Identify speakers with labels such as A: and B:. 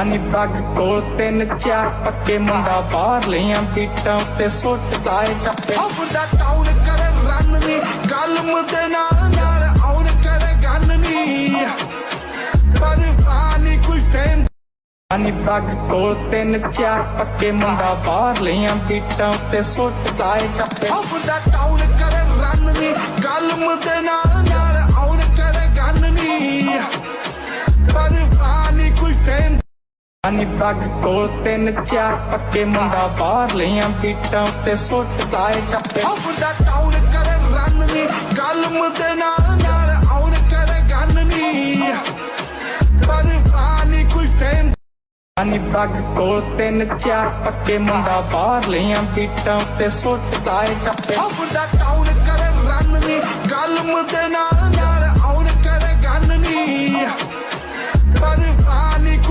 A: ਨੀ ਪੱਗ ਕੋਲ ਤਿੰਨ ਚਾਰ ਪੱਕੇ ਮੁੰਡਾ ਬਾਹਰ ਲਿਆਂ ਪੀਟਾਂ ਤੇ ਸੁੱਟਦਾ ਏ ਟੱਪੇ
B: ਮੁੰਡਾ ਟਾਊਨ ਕਰੇ ਰਨ ਨੀ ਕਲਮ ਦੇ ਨਾਲ ਆਉਣ ਕਰੇ ਗੰਨ ਨੀ ਪਰ ਪਾਣੀ ਕੁਛ ਟਾਈਮ
A: ਨੀ ਪੱਗ ਕੋਲ ਤਿੰਨ ਚਾਰ ਪੱਕੇ ਮੁੰਡਾ ਬਾਹਰ ਲਿਆਂ ਪੀਟਾਂ ਤੇ ਸੁੱਟਦਾ ਏ ਟੱਪੇ
B: ਮੁੰਡਾ ਟਾਊਨ ਕਰੇ ਰਨ ਨੀ ਕਲਮ ਦੇ ਨਾਲ ਆਉਣ ਕਰੇ ਗੰਨ ਨੀ ਪਰ ਪਾਣੀ ਕੁਛ ਟਾਈਮ
A: ਨੀ ਪੱਗ ਕੋਲ ਤਿੰਨ ਚਾਰ ਪੱਕੇ ਮੁੰਡਾ ਬਾਹਰ ਲਿਆਂ ਪੀਟਾਂ ਤੇ ਸੁੱਟਦਾ ਏ ਟੱਪੇ
B: ਮੁੰਡਾ ਟਾਊਨ ਕਰੇ ਰਨ ਨੀ ਕਲਮ ਦੇ ਨਾਲ ਆਉਣ ਕਰੇ ਗੰਨ ਨੀ ਪਰ ਪਾਣੀ ਕੁਛ ਟਾਈਮ
A: ਨੀ ਪੱਗ ਕੋਲ ਤਿੰਨ ਚਾਰ ਪੱਕੇ ਮੁੰਡਾ ਬਾਹਰ ਲਿਆਂ ਪੀਟਾਂ ਤੇ ਸੁੱਟਦਾ ਏ ਟੱਪੇ
B: ਮੁੰਡਾ ਟਾਊਨ ਕਰੇ ਰਨ ਨੀ ਕਲਮ ਦੇ ਨਾਲ ਆਉਣ ਕਰੇ ਗੰਨ ਨੀ